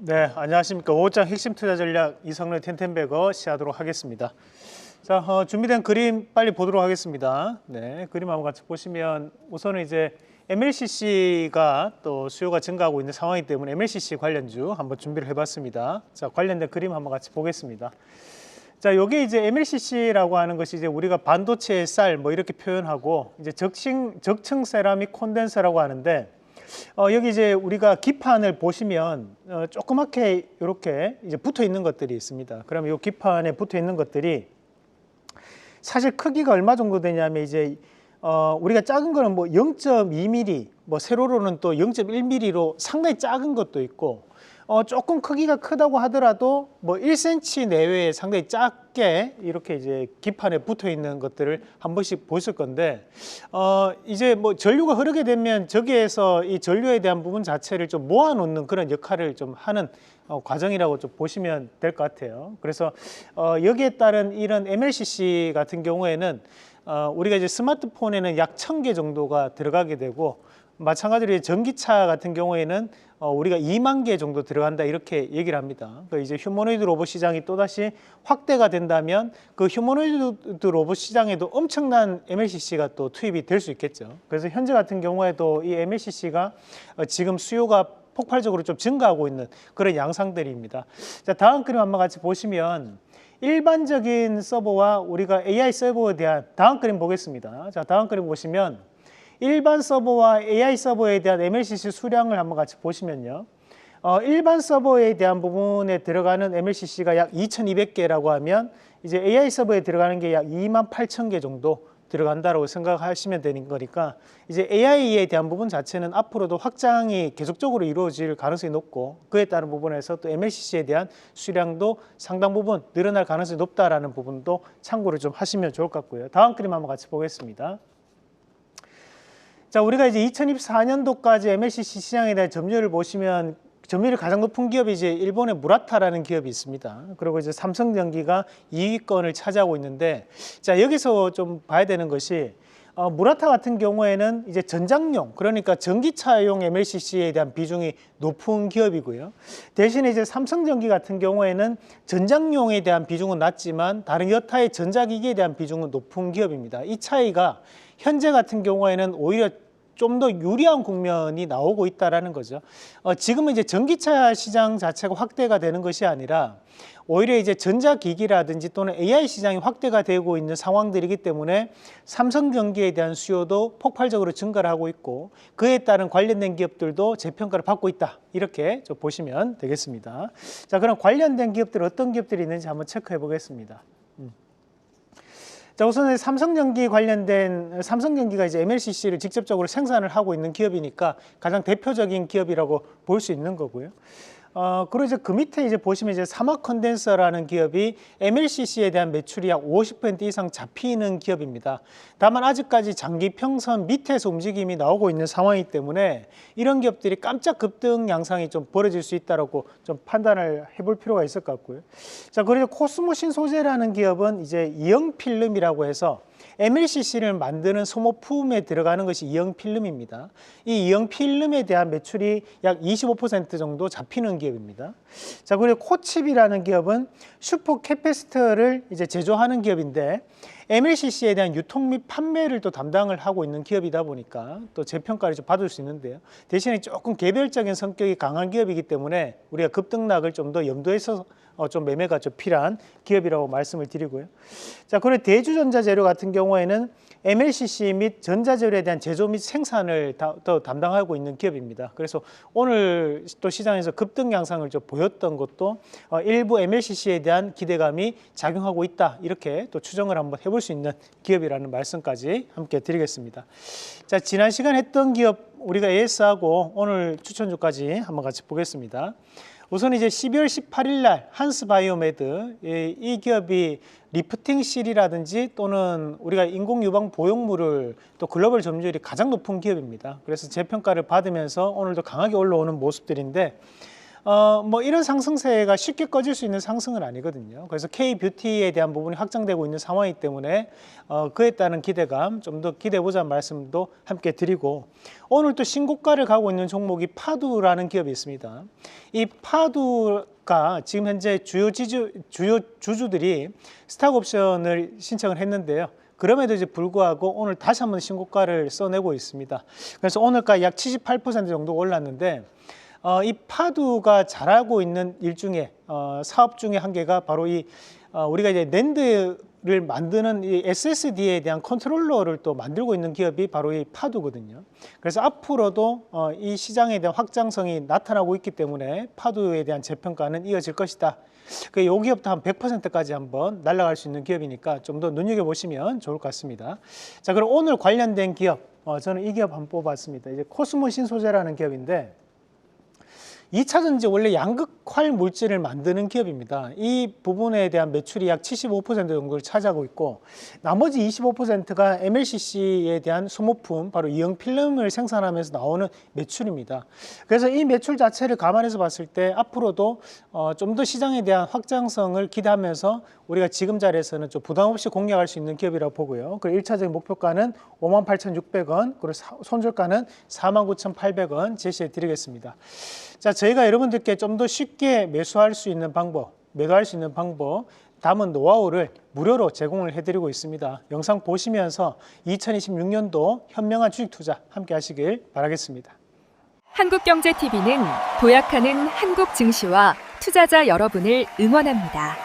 네, 안녕하십니까. 5장 핵심 투자 전략 이성래 텐텐베거 시작하도록 하겠습니다. 자, 준비된 그림 빨리 보도록 하겠습니다. 네, 그림 한번 같이 보시면 우선은 이제 MLCC가 또 수요가 증가하고 있는 상황이기 때문에 MLCC 관련주 한번 준비를 해봤습니다. 자, 관련된 그림 한번 같이 보겠습니다. 자, 여기 이제 MLCC라고 하는 것이 이제 우리가 반도체의 쌀 뭐 이렇게 표현하고 이제 적층 세라믹 콘덴서라고 하는데 여기 이제 우리가 기판을 보시면 조그맣게 이렇게 이제 붙어 있는 것들이 있습니다. 그러면 이 기판에 붙어 있는 것들이 사실 크기가 얼마 정도 되냐면 이제 우리가 작은 거는 뭐 0.2mm, 뭐 세로로는 또 0.1mm로 상당히 작은 것도 있고 조금 크기가 크다고 하더라도 뭐 1cm 내외에 상당히 작게 이렇게 이제 기판에 붙어 있는 것들을 한 번씩 보실 건데 이제 뭐 전류가 흐르게 되면 저기에서 이 전류에 대한 부분 자체를 좀 모아 놓는 그런 역할을 좀 하는 과정이라고 좀 보시면 될 것 같아요. 그래서 여기에 따른 이런 MLCC 같은 경우에는 우리가 이제 스마트폰에는 약 1000개 정도가 들어가게 되고 마찬가지로 전기차 같은 경우에는 우리가 2만 개 정도 들어간다 이렇게 얘기를 합니다. 이제 휴머노이드 로봇 시장이 또다시 확대가 된다면 그 휴머노이드 로봇 시장에도 엄청난 MLCC가 또 투입이 될 수 있겠죠. 그래서 현재 같은 경우에도 이 MLCC가 지금 수요가 폭발적으로 좀 증가하고 있는 그런 양상들입니다. 자, 다음 그림 한번 같이 보시면 일반적인 서버와 우리가 AI 서버에 대한 다음 그림 보겠습니다. 자, 다음 그림 보시면 일반 서버와 AI 서버에 대한 MLCC 수량을 한번 같이 보시면요. 일반 서버에 대한 부분에 들어가는 MLCC가 약 2200개라고 하면 이제 AI 서버에 들어가는 게 약 28,000개 정도 들어간다고 생각하시면 되는 거니까 이제 AI에 대한 부분 자체는 앞으로도 확장이 계속적으로 이루어질 가능성이 높고 그에 따른 부분에서 또 MLCC에 대한 수량도 상당 부분 늘어날 가능성이 높다라는 부분도 참고를 좀 하시면 좋을 것 같고요. 다음 그림 한번 같이 보겠습니다. 자, 우리가 이제 2024년도까지 MLCC 시장에 대한 점유율을 보시면 점유율이 가장 높은 기업이 이제 일본의 무라타라는 기업이 있습니다. 그리고 이제 삼성전기가 2위권을 차지하고 있는데, 자, 여기서 좀 봐야 되는 것이 무라타 같은 경우에는 이제 전장용, 그러니까 전기차용 MLCC에 대한 비중이 높은 기업이고요. 대신에 이제 삼성전기 같은 경우에는 전장용에 대한 비중은 낮지만 다른 여타의 전자기기에 대한 비중은 높은 기업입니다. 이 차이가 현재 같은 경우에는 오히려 좀 더 유리한 국면이 나오고 있다라는 거죠. 지금은 이제 전기차 시장 자체가 확대가 되는 것이 아니라 오히려 이제 전자기기라든지 또는 AI 시장이 확대가 되고 있는 상황들이기 때문에 삼성전기에 대한 수요도 폭발적으로 증가를 하고 있고 그에 따른 관련된 기업들도 재평가를 받고 있다. 이렇게 좀 보시면 되겠습니다. 자, 그럼 관련된 기업들 어떤 기업들이 있는지 한번 체크해 보겠습니다. 자, 우선 삼성전기 관련된 삼성전기가 이제 MLCC를 직접적으로 생산을 하고 있는 기업이니까 가장 대표적인 기업이라고 볼 수 있는 거고요. 그리고 이제 그 밑에 이제 보시면 이제 사막 컨덴서라는 기업이 MLCC에 대한 매출이 약 50% 이상 잡히는 기업입니다. 다만 아직까지 장기 평선 밑에서 움직임이 나오고 있는 상황이기 때문에 이런 기업들이 깜짝 급등 양상이 좀 벌어질 수 있다라고 좀 판단을 해볼 필요가 있을 것 같고요. 자, 그리고 코스모신 소재라는 기업은 이제 이형 필름이라고 해서 MLCC를 만드는 소모품에 들어가는 것이 이형 필름입니다. 이 이형 필름에 대한 매출이 약 25% 정도 잡히는 기업입니다. 자, 그리고 코칩이라는 기업은 슈퍼 캐패시터를 이제 제조하는 기업인데 MLCC에 대한 유통 및 판매를 또 담당을 하고 있는 기업이다 보니까 또 재평가를 좀 받을 수 있는데요. 대신에 조금 개별적인 성격이 강한 기업이기 때문에 우리가 급등락을 좀 더 염두에서 좀 매매가 좀 필요한 기업이라고 말씀을 드리고요. 자, 그리고 대주전자재료 같은 경우에는 MLCC 및 전자재료에 대한 제조 및 생산을 더 담당하고 있는 기업입니다. 그래서 오늘 또 시장에서 급등 양상을 좀 보였던 것도 일부 MLCC에 대한 기대감이 작용하고 있다. 이렇게 또 추정을 한번 해볼 수 있는 기업이라는 말씀까지 함께 드리겠습니다. 자, 지난 시간 했던 기업 우리가 AS하고 오늘 추천주까지 한번 같이 보겠습니다. 우선 이제 12월 18일 날 한스바이오메드 이 기업이 리프팅 실이라든지 또는 우리가 인공 유방 보형물을 또 글로벌 점유율이 가장 높은 기업입니다. 그래서 재평가를 받으면서 오늘도 강하게 올라오는 모습들인데 뭐 이런 상승세가 쉽게 꺼질 수 있는 상승은 아니거든요. 그래서 K-뷰티에 대한 부분이 확장되고 있는 상황이기 때문에 그에 따른 기대감 좀 더 기대해보자는 말씀도 함께 드리고, 오늘 또 신고가를 가고 있는 종목이 파두라는 기업이 있습니다. 이 파두가 지금 현재 주요 주주들이 스탁옵션을 신청을 했는데요. 그럼에도 이제 불구하고 오늘 다시 한번 신고가를 써내고 있습니다. 그래서 오늘가 약 78% 정도 올랐는데, 이 파두가 잘하고 있는 일중에 사업 중에 한 개가 바로 우리가 이제 낸드를 만드는 이 SSD에 대한 컨트롤러를 또 만들고 있는 기업이 바로 이 파두거든요. 그래서 앞으로도 이 시장에 대한 확장성이 나타나고 있기 때문에 파두에 대한 재평가는 이어질 것이다. 이 기업도 한 100%까지 한번 날아갈 수 있는 기업이니까 좀 더 눈여겨보시면 좋을 것 같습니다. 자, 그럼 오늘 관련된 기업, 저는 이 기업 한번 뽑았습니다. 이제 코스모 신소재라는 기업인데, 2차 전지 원래 양극활 물질을 만드는 기업입니다. 이 부분에 대한 매출이 약 75% 정도를 차지하고 있고, 나머지 25%가 MLCC에 대한 소모품, 바로 이형 필름을 생산하면서 나오는 매출입니다. 그래서 이 매출 자체를 감안해서 봤을 때 앞으로도 좀 더 시장에 대한 확장성을 기대하면서 우리가 지금 자리에서는 좀 부담 없이 공략할 수 있는 기업이라고 보고요. 그리고 1차적인 목표가는 58,600원, 그리고 손절가는 49,800원 제시해 드리겠습니다. 자, 저희가 여러분들께 좀 더 쉽게 매수할 수 있는 방법, 매도할 수 있는 방법, 담은 노하우를 무료로 제공을 해드리고 있습니다. 영상 보시면서 2026년도 현명한 주식 투자 함께 하시길 바라겠습니다. 한국경제TV는 도약하는 한국 증시와 투자자 여러분을 응원합니다.